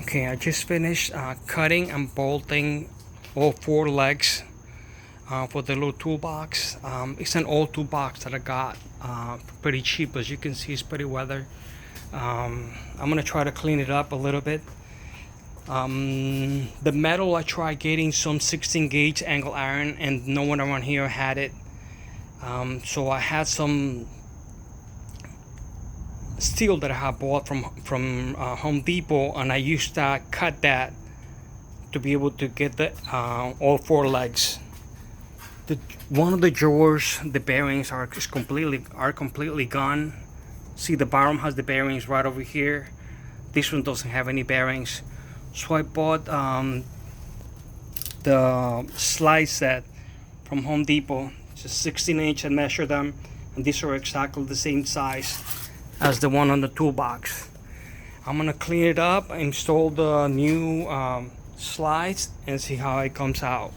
Okay, I just finished cutting and bolting all four legs for the little toolbox. It's an old toolbox that I got pretty cheap. As you can see, it's pretty weathered. I'm gonna try to clean it up a little bit. The metal, I tried getting some 16 gauge angle iron and no one around here had it. So I had some steel that I had bought from Home Depot, and I used to cut that to be able to get the all four legs. One of the drawers, the bearings are completely gone. See, the bottom has the bearings right over here. This one doesn't have any bearings. So I bought the slide set from Home Depot. It's a 16-inch. I measured them, and these are exactly the same size as the one on the toolbox. I'm gonna clean it up, install the new slides, and see how it comes out.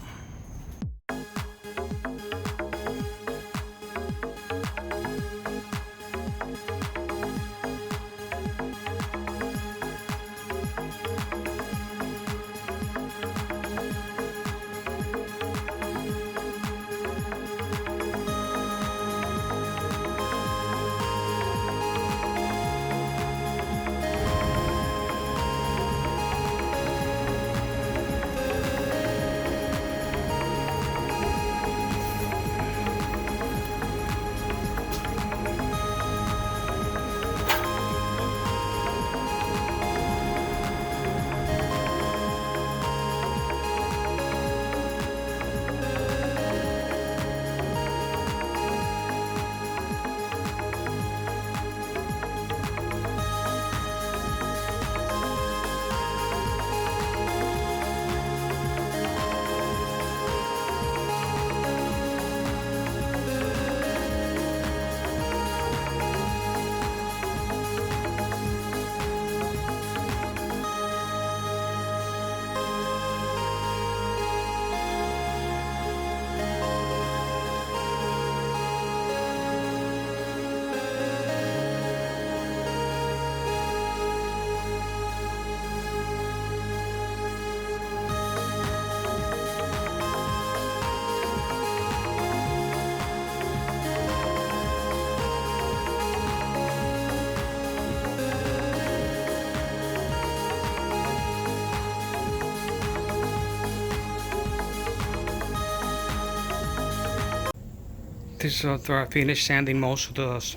This is after I finished sanding most of the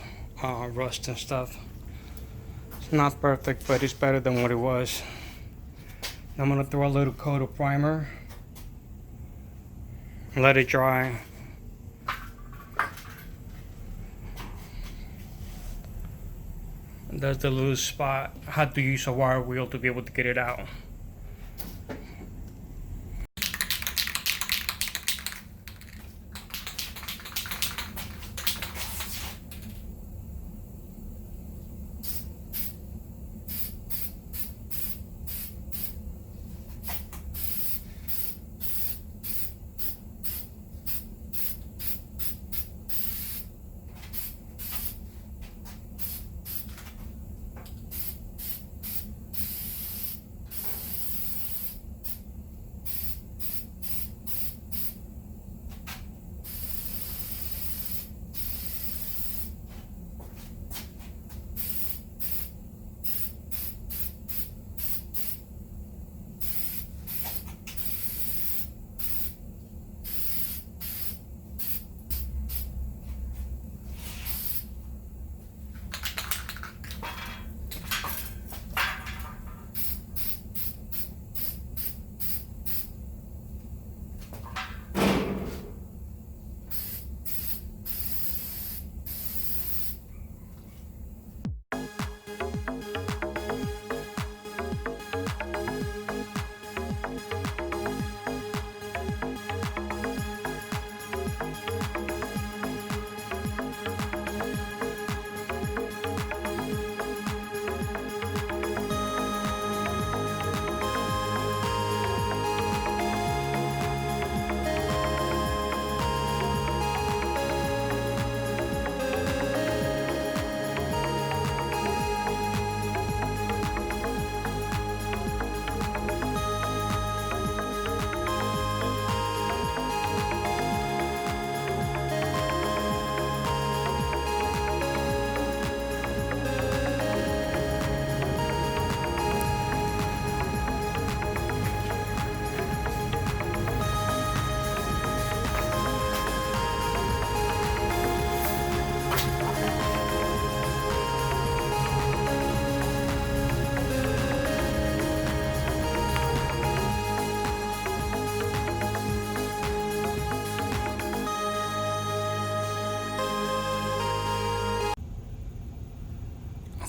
rust and stuff. It's not perfect, but it's better than what it was. I'm gonna throw a little coat of primer, let it dry. That's the loose spot. I had to use a wire wheel to be able to get it out.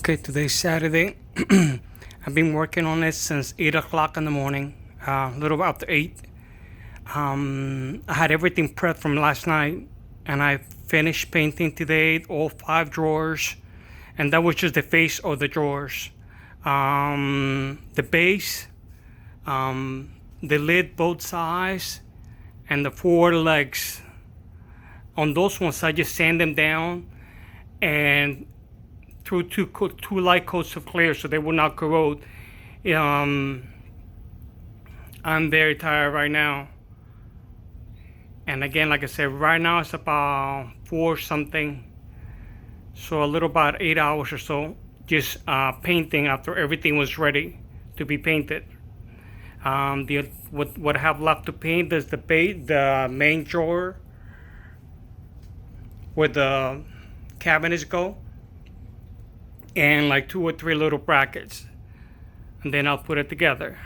Okay, today's Saturday. I've been working on it since 8 o'clock in the morning, a little after 8. I had everything prepped from last night, and I finished painting today all 5 drawers, and that was just the face of the drawers. The base, the lid both sides, and the 4 legs. On those ones, I just sand them down and through two light coats of clear so they will not corrode. I'm very tired right now. And again, like I said, right now it's about 4 something. So a little about 8 hours or so just painting after everything was ready to be painted. What I have left to paint is the main drawer where the cabinets go, and like 2 or 3 little brackets, and then I'll put it together.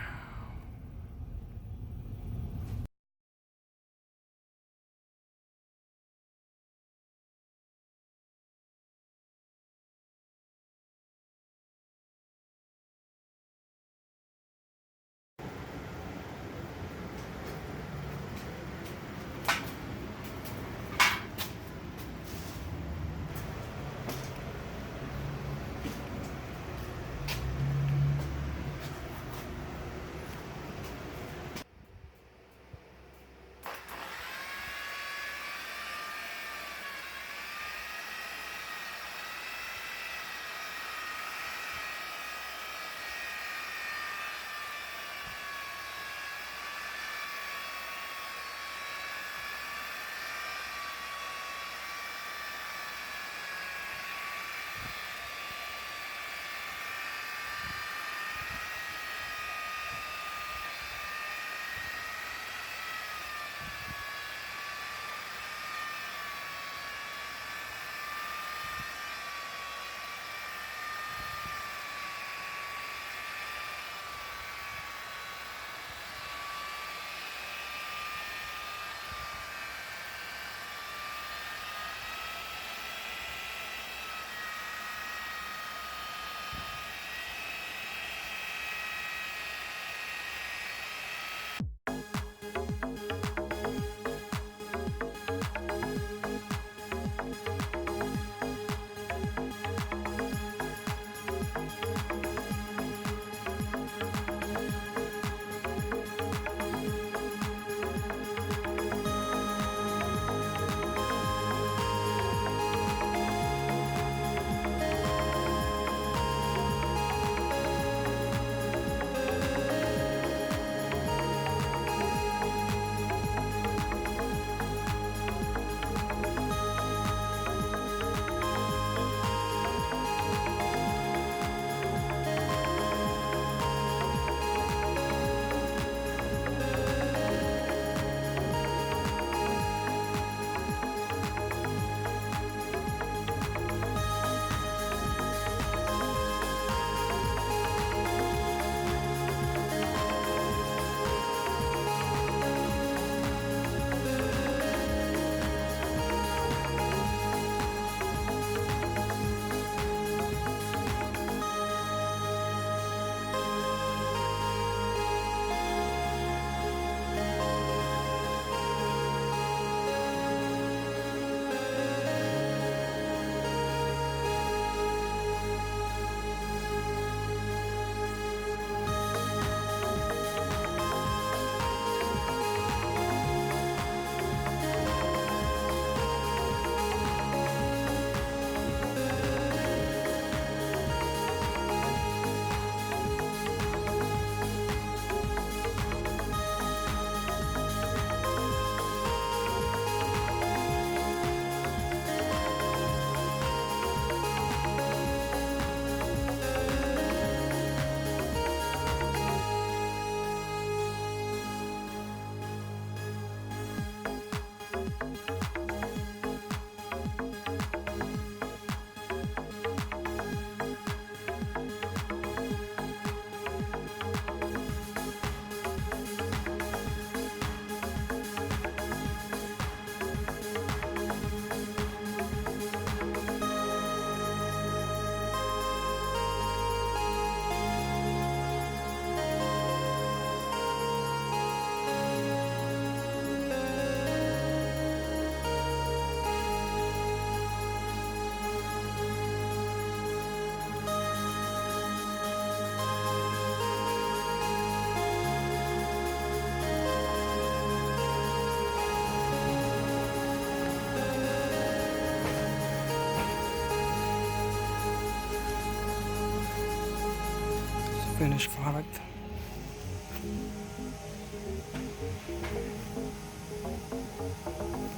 finished product.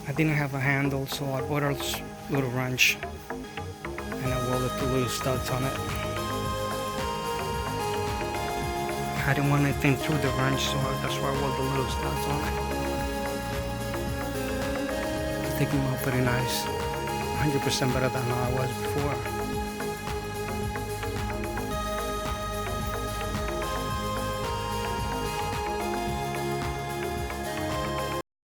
I didn't have a handle, so I bought a little wrench and I welded the little studs on it. I didn't want anything through the wrench, so that's why I welded the little studs on it. I think it came out pretty nice. 100% better than I was before.